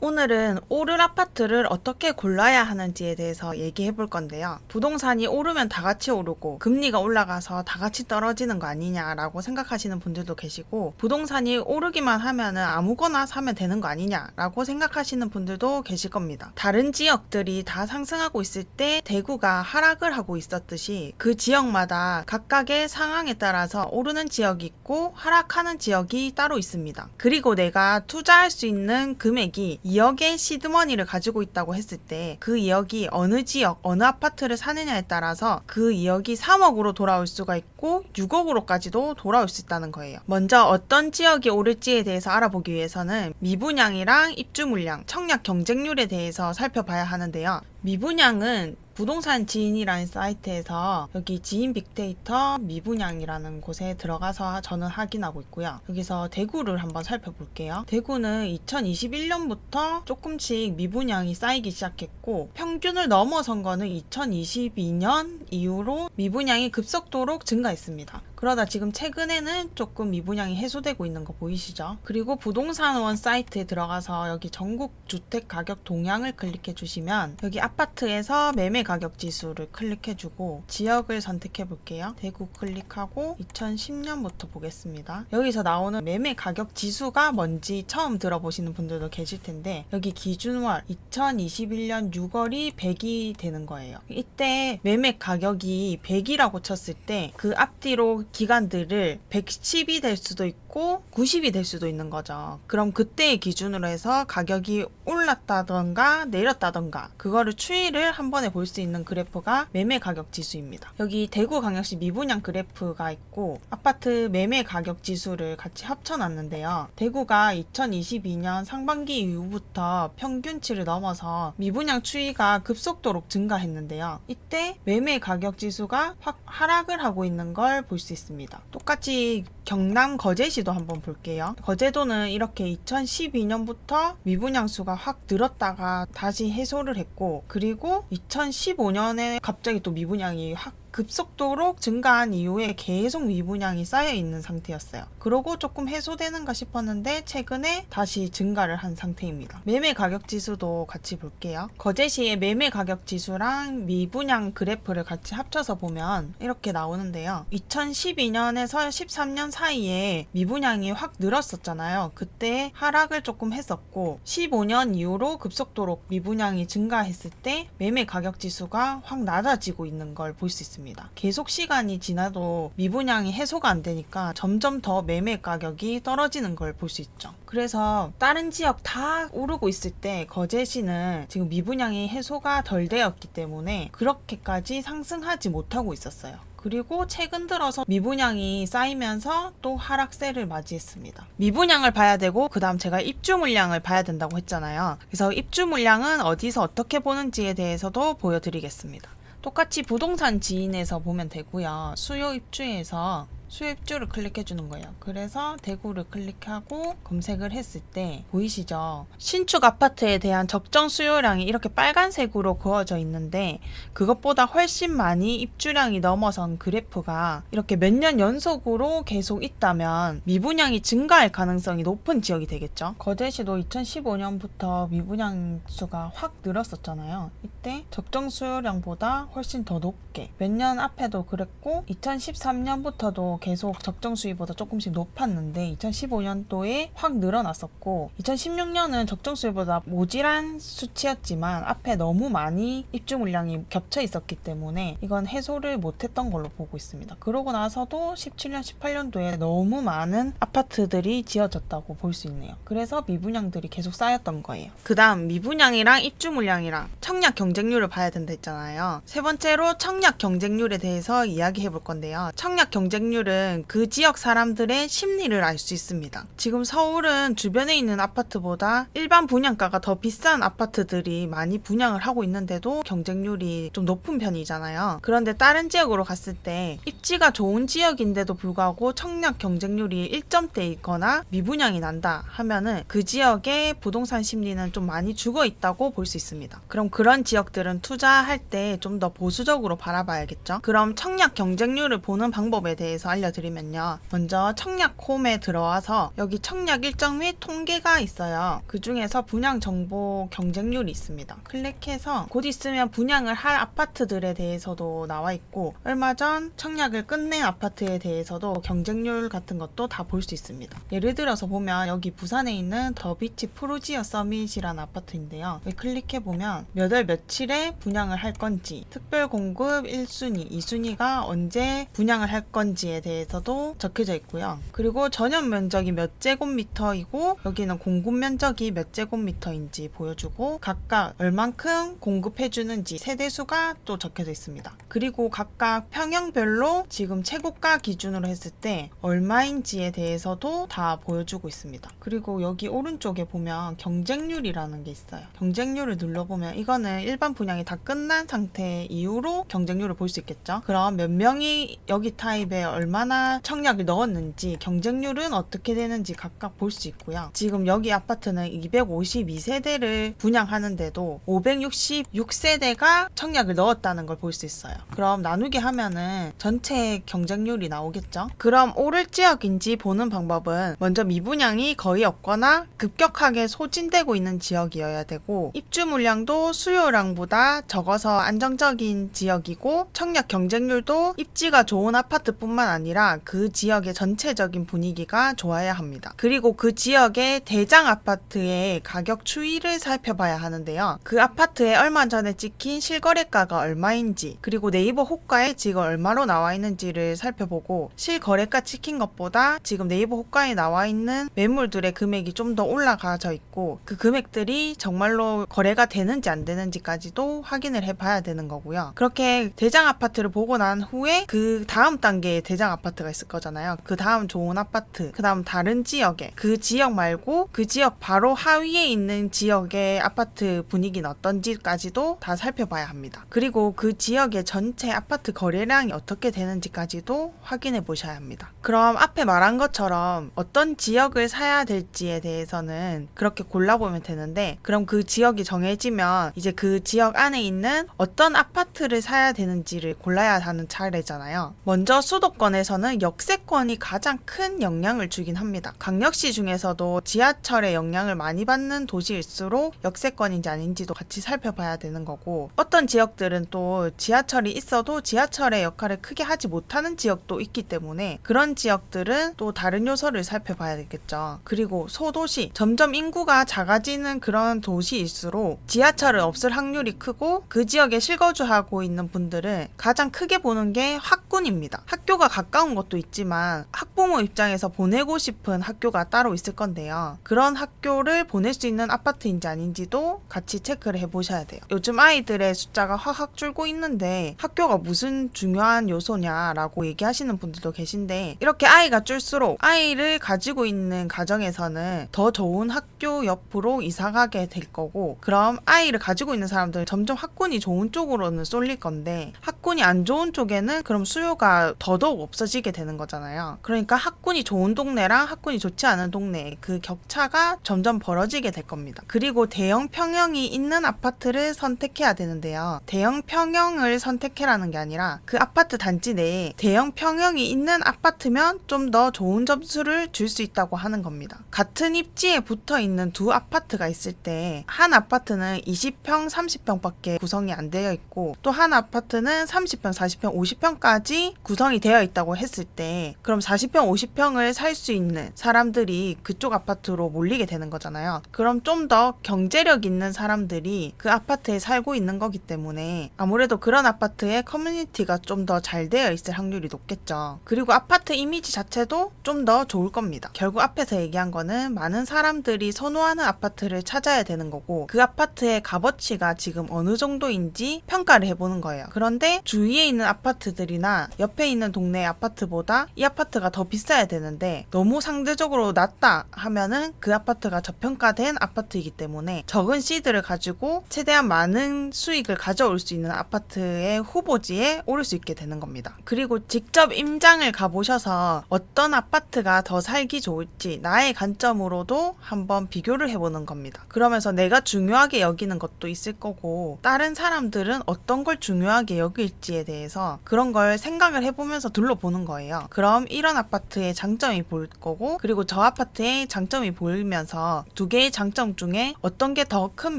오늘은 오를 아파트를 어떻게 골라야 하는지에 대해서 얘기해 볼 건데요. 부동산이 오르면 다 같이 오르고 금리가 올라가서 다 같이 떨어지는 거 아니냐라고 생각하시는 분들도 계시고, 부동산이 오르기만 하면은 아무거나 사면 되는 거 아니냐라고 생각하시는 분들도 계실 겁니다. 다른 지역들이 다 상승하고 있을 때 대구가 하락을 하고 있었듯이 그 지역마다 각각의 상황에 따라서 오르는 지역이 있고 하락하는 지역이 따로 있습니다. 그리고 내가 투자할 수 있는 금액이 2억의 시드머니를 가지고 있다고 했을 때 그 2억이 어느 지역, 어느 아파트를 사느냐에 따라서 그 2억이 3억으로 돌아올 수가 있고 6억으로까지도 돌아올 수 있다는 거예요. 먼저 어떤 지역이 오를지에 대해서 알아보기 위해서는 미분양이랑 입주 물량, 청약 경쟁률에 대해서 살펴봐야 하는데요. 미분양은 부동산 지인이라는 사이트에서 여기 지인 빅데이터 미분양이라는 곳에 들어가서 저는 확인하고 있고요. 여기서 대구를 한번 살펴볼게요. 대구는 2021년부터 조금씩 미분양이 쌓이기 시작했고 평균을 넘어선 거는 2022년 이후로 미분양이 급속도로 증가했습니다. 그러다 지금 최근에는 조금 미분양이 해소되고 있는 거 보이시죠? 그리고 부동산원 사이트에 들어가서 여기 전국 주택 가격 동향을 클릭해 주시면 여기 아파트에서 매매 가격 지수를 클릭해 주고 지역을 선택해 볼게요. 대구 클릭하고 2010년부터 보겠습니다. 여기서 나오는 매매 가격 지수가 뭔지 처음 들어보시는 분들도 계실 텐데 여기 기준월 2021년 6월이 100이 되는 거예요. 이때 매매 가격이 100이라고 쳤을 때 그 앞뒤로 기간들을 110이 될 수도 있고 90이 될 수도 있는 거죠. 그럼 그때의 기준으로 해서 가격이 올랐다던가 내렸다던가 그거를 추이를 한 번에 볼 수 있는 그래프가 매매 가격 지수입니다. 여기 대구광역시 미분양 그래프가 있고 아파트 매매 가격 지수를 같이 합쳐놨는데요. 대구가 2022년 상반기 이후부터 평균치를 넘어서 미분양 추이가 급속도로 증가했는데요. 이때 매매 가격 지수가 확 하락을 하고 있는 걸 볼 수 있습니다. 똑같이 경남 거제시도 한번 볼게요. 거제도는 이렇게 2012년부터 미분양 수가 확 늘었다가 다시 해소를 했고 그리고 2015년에 갑자기 또 미분양이 확 급속도로 증가한 이후에 계속 미분양이 쌓여 있는 상태였어요. 그러고 조금 해소되는가 싶었는데 최근에 다시 증가를 한 상태입니다. 매매 가격 지수도 같이 볼게요. 거제시의 매매 가격 지수랑 미분양 그래프를 같이 합쳐서 보면 이렇게 나오는데요. 2012년에서 13년 사이에 미분양이 확 늘었었잖아요. 그때 하락을 조금 했었고 15년 이후로 급속도로 미분양이 증가했을 때 매매 가격 지수가 확 낮아지고 있는 걸 볼 수 있습니다. 계속 시간이 지나도 미분양이 해소가 안 되니까 점점 더 매매 가격이 떨어지는 걸 볼 수 있죠. 그래서 다른 지역 다 오르고 있을 때 거제시는 지금 미분양이 해소가 덜 되었기 때문에 그렇게까지 상승하지 못하고 있었어요. 그리고 최근 들어서 미분양이 쌓이면서 또 하락세를 맞이했습니다. 미분양을 봐야 되고 그 다음 제가 입주 물량을 봐야 된다고 했잖아요. 그래서 입주 물량은 어디서 어떻게 보는지에 대해서도 보여드리겠습니다. 똑같이 부동산 지인에서 보면 되고요. 수요 입주에서 수요 입주를 클릭해 주는 거예요. 그래서 대구를 클릭하고 검색을 했을 때 보이시죠? 신축 아파트에 대한 적정 수요량이 이렇게 빨간색으로 그어져 있는데 그것보다 훨씬 많이 입주량이 넘어선 그래프가 이렇게 몇 년 연속으로 계속 있다면 미분양이 증가할 가능성이 높은 지역이 되겠죠. 거제시도 2015년부터 미분양 수가 확 늘었었잖아요. 이때 적정 수요량보다 훨씬 더 높게 몇 년 앞에도 그랬고 2013년부터도 계속 적정 수위보다 조금씩 높았는데 2015년도에 확 늘어났었고 2016년은 적정 수위보다 모질한 수치였지만 앞에 너무 많이 입주 물량이 겹쳐 있었기 때문에 이건 해소를 못했던 걸로 보고 있습니다. 그러고 나서도 17년, 18년도에 너무 많은 아파트들이 지어졌다고 볼 수 있네요. 그래서 미분양들이 계속 쌓였던 거예요. 그 다음 미분양이랑 입주 물량이랑 청약 경쟁률을 봐야 된다 했잖아요. 세 번째로 청약 경쟁률에 대해서 이야기해 볼 건데요. 청약 경쟁률은 그 지역 사람들의 심리를 알 수 있습니다. 지금 서울은 주변에 있는 아파트보다 일반 분양가가 더 비싼 아파트들이 많이 분양을 하고 있는데도 경쟁률이 좀 높은 편이잖아요. 그런데 다른 지역으로 갔을 때 입지가 좋은 지역인데도 불구하고 청약 경쟁률이 1점대 있거나 미분양이 난다 하면은 그 지역의 부동산 심리는 좀 많이 죽어 있다고 볼 수 있습니다. 그럼 그런 지역들은 투자할 때 좀 더 보수적으로 바라봐야겠죠. 그럼 청약 경쟁률을 보는 방법에 대해서 알려드리면요. 먼저 청약홈에 들어와서 여기 청약 일정 및 통계가 있어요. 그 중에서 분양 정보 경쟁률이 있습니다. 클릭해서 곧 있으면 분양을 할 아파트들에 대해서도 나와 있고, 얼마 전 청약을 끝낸 아파트에 대해서도 경쟁률 같은 것도 다 볼 수 있습니다. 예를 들어서 보면 여기 부산에 있는 더비치 프루지어 서밋이라는 아파트인데요. 여기 클릭해보면 몇 월 며칠에 분양을 할 건지, 특별 공급 1순위, 2순위가 언제 분양을 할 건지에 대해서도 적혀져 있고요. 그리고 전용 면적이 몇 제곱미터이고 여기는 공급 면적이 몇 제곱미터인지 보여주고, 각각 얼만큼 공급해주는지 세대수가 또 적혀져 있습니다. 그리고 각각 평형별로 지금 최고가 기준으로 했을 때 얼마인지에 대해서도 다 보여주고 있습니다. 그리고 여기 오른쪽에 보면 경쟁률이라는 게 있어요. 경쟁률을 눌러보면 이거는 일반 분양이 다 끝난 상태 이후로 경쟁률을 볼 수 있겠죠. 그럼 몇 명이 여기 타입에 얼마나 청약을 넣었는지, 경쟁률은 어떻게 되는지 각각 볼 수 있고요. 지금 여기 아파트는 252세대를 분양하는데도 566세대가 청약을 넣었다는 걸 볼 수 있어요. 그럼 나누기 하면은 전체 경쟁률이 나오겠죠. 그럼 오를 지역인지 보는 방법은 먼저 미분양이 거의 없거나 급격하게 소진되고 있는 지역이어야 되고, 입주 물량도 수요량보다 적어서 안정적인 지역이고, 청약 경쟁률도 입지가 좋은 아파트뿐만 아니라 그 지역의 전체적인 분위기가 좋아야 합니다. 그리고 그 지역의 대장 아파트의 가격 추이를 살펴봐야 하는데요. 그 아파트에 얼마 전에 찍힌 실거래가가 얼마인지, 그리고 네이버 호가에 지금 얼마로 나와 있는지를 살펴보고, 실거래가 찍힌 것보다 지금 네이버 호가에 나와 있는 매물들의 금액이 좀 더 올라가져 있고, 그 금액들이 정말로 거래가 되는지 안 되는지까지도 확인을 해봐야 되는 거고요. 그렇게 대장 아파트를 보고 난 후에 그 다음 단계의 대장 아파트가 있을 거잖아요. 그 다음 좋은 아파트, 그 다음 다른 지역에, 그 지역 말고 그 지역 바로 하위에 있는 지역의 아파트 분위기는 어떤지까지도 다 살펴봐야 합니다. 그리고 그 지역의 전체 아파트 거래량이 어떻게 되는지까지도 확인해 보셔야 합니다. 그럼 앞에 말한 것처럼 어떤 지역을 사야 될지에 대해서는 그렇게 골라보면 되는데, 그럼 그 지역이 정해지면 이제 그 지역 안에 있는 어떤 아파트를 사야 되는지를 골라야 하는 차례잖아요. 먼저 수도권에서는 역세권이 가장 큰 영향을 주긴 합니다. 광역시 중에서도 지하철의 영향을 많이 받는 도시일수록 역세권인지 아닌지도 같이 살펴봐야 되는 거고, 어떤 지역들은 또 지하철이 있어도 지하철의 역할을 크게 하지 못하는 지역도 있기 때문에 그런 지역들은 또 다른 요소를 살펴봐야 되겠죠. 그리고 소도시, 점점 인구가 작아지는 그런 도시일수록 지하철을 없을 확률이 크고, 그 지역에 실거주하고 있는 분들은 가장 크게 보는 게 학군입니다. 학교가 가까운 것도 있지만 학부모 입장에서 보내고 싶은 학교가 따로 있을 건데요. 그런 학교를 보낼 수 있는 아파트인지 아닌지도 같이 체크를 해보셔야 돼요. 요즘 아이들의 숫자가 확 줄고 있는데 학교가 무슨 중요한 요소냐라고 얘기하시는 분들도 계신데, 이렇게 아이가 줄수록 아이를 가지고 있는 가정에서는 더 좋은 학교 옆으로 이사가게 될 거고, 그럼 아이를 가지고 있는 사람들은 점점 학군이 좋은 쪽으로는 쏠릴 건데, 학군이 안 좋은 쪽에는 그럼 수요가 더더욱 없어지게 되는 거잖아요. 그러니까 학군이 좋은 동네랑 학군이 좋지 않은 동네, 그 격차가 점점 벌어지게 될 겁니다. 그리고 대형 평형이 있는 아파트를 선택해야 되는데요. 대형 평형을 선택해라는 게 아니라 그 아파트 단지 내에 대형 평형이 있는 아파트면 좀 더 좋은 점수를 줄 수 있다고 하는 겁니다. 같은 입지에 붙어 있는 두 아파트가 있을 때 한 아파트는 20평, 30평밖에 구성이 안 되어 있고, 또 한 아파트는 30평, 40평, 50평까지 구성이 되어 있다고 했을 때, 그럼 40평, 50평을 살 수 있는 사람들이 그쪽 아파트로 몰리게 되는 거잖아요. 그럼 좀 더 경제력 있는 사람들이 그 아파트에 살고 있는 거기 때문에 아무래도 그런 아파트의 커뮤니티가 좀 더 잘 되어 있을 확률이 높겠죠. 그리고 아파트 이미지 자체도 좀 더 좋을 겁니다. 결국 앞에서 얘기한 거는 많은 사람들이 선호하는 아파트를 찾아야 되는 거고, 그 아파트의 값어치가 지금 어느 정도인지 평가를 해보는 거예요. 그런데 주위에 있는 아파트들이나 옆에 있는 동네의 아파트보다 이 아파트가 더 비싸야 되는데 너무 상대적으로 낮다 하면은 그 아파트가 저평가된 아파트이기 때문에 적은 시드를 가지고 최대한 많은 수익을 가져올 수 있는 아파트의 후보지에 오를 수 있게 되는 겁니다. 그리고 직접 임장을 가보셔서 어떤 아파트가 더 살기 좋을지 나의 관점으로도 한번 비교를 해보는 겁니다. 그러면서 내가 중요하게 여기는 것도 있을 거고, 다른 사람들은 어떤 걸 중요하게 여길지에 대해서 그런 걸 생각을 해보면서 둘러보는 살펴보는 거예요. 그럼 이런 아파트의 장점이 보일 거고, 그리고 저 아파트의 장점이 보이면서 두 개의 장점 중에 어떤 게 더 큰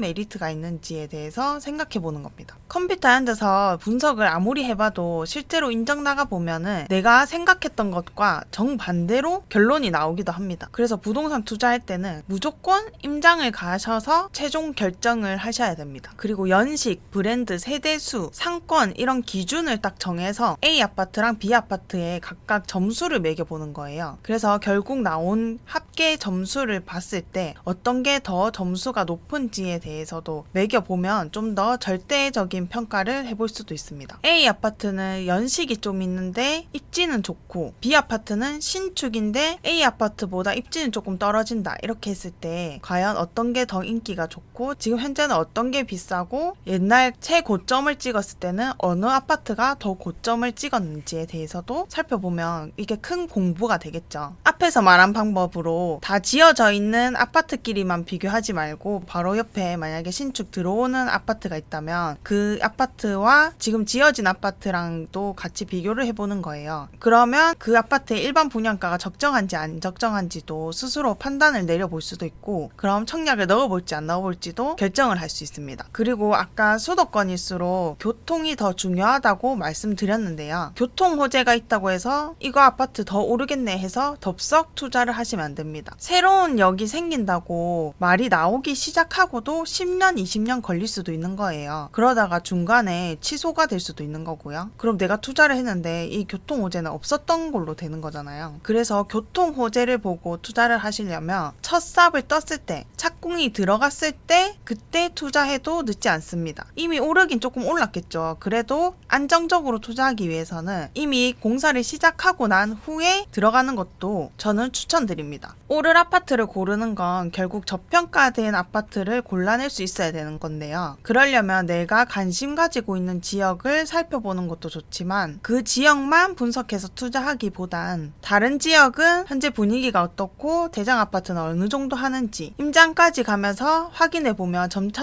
메리트가 있는지에 대해서 생각해 보는 겁니다. 컴퓨터에 앉아서 분석을 아무리 해봐도 실제로 인정 나가 보면은 내가 생각했던 것과 정반대로 결론이 나오기도 합니다. 그래서 부동산 투자할 때는 무조건 임장을 가셔서 최종 결정을 하셔야 됩니다. 그리고 연식, 브랜드, 세대수, 상권 이런 기준을 딱 정해서 A 아파트랑 B 아파트에 각각 점수를 매겨보는 거예요. 그래서 결국 나온 합계 점수를 봤을 때 어떤 게 더 점수가 높은지에 대해서도 매겨보면 좀 더 절대적인 평가를 해볼 수도 있습니다. A 아파트는 연식이 좀 있는데 입지는 좋고, B 아파트는 신축인데 A 아파트보다 입지는 조금 떨어진다, 이렇게 했을 때 과연 어떤 게 더 인기가 좋고 지금 현재는 어떤 게 비싸고 옛날 최고점을 찍었을 때는 어느 아파트가 더 고점을 찍었는지에 대해서도 살펴보면 이게 큰 공부가 되겠죠. 앞에서 말한 방법으로 다 지어져 있는 아파트끼리만 비교하지 말고 바로 옆에 만약에 신축 들어오는 아파트가 있다면 그 아파트와 지금 지어진 아파트랑도 같이 비교를 해보는 거예요. 그러면 그 아파트의 일반 분양가가 적정한지 안 적정한지도 스스로 판단을 내려볼 수도 있고, 그럼 청약을 넣어볼지 안 넣어볼지도 결정을 할 수 있습니다. 그리고 아까 수도권일수록 교통이 더 중요하다고 말씀드렸는데요. 교통 호재가 있다고 해서 이거 아파트 더 오르겠네 해서 덥석 투자를 하시면 안 됩니다. 새로운 역이 생긴다고 말이 나오기 시작하고도 10년, 20년 걸릴 수도 있는 거예요. 그러다가 중간에 취소가 될 수도 있는 거고요. 그럼 내가 투자를 했는데 이 교통 호재는 없었던 걸로 되는 거잖아요. 그래서 교통 호재를 보고 투자를 하시려면 첫 삽을 떴을 때, 착공이 들어갔을 때 그때 투자해도 늦지 않습니다. 이미 오르긴 조금 올랐겠죠. 그래도 안정적으로 투자하기 위해서는 이미 공사를 시작하고 난 후에 들어가는 것도 저는 추천드립니다. 오를 아파트를 고르는 건 결국 저평가된 아파트를 골라낼 수 있어야 되는 건데요. 그러려면 내가 관심 가지고 있는 지역을 살펴보는 것도 좋지만 그 지역만 분석해서 투자하기보단 다른 지역은 현재 분위기가 어떻고 대장 아파트는 어느 정도 하는지 임장까지 가면서 확인해 보면 점차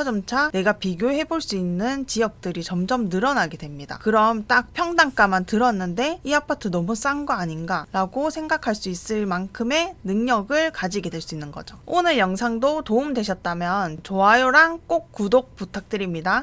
내가 비교해 볼 수 있는 지역들이 점점 늘어나게 됩니다. 그럼 딱 평당가만 들었는데 이 아파트 너무 싼 거 아닌가 라고 생각할 수 있을 만큼의 능력을 가지게 될 수 있는 거죠. 오늘 영상도 도움 되셨다면 좋아요랑 꼭 구독 부탁드립니다.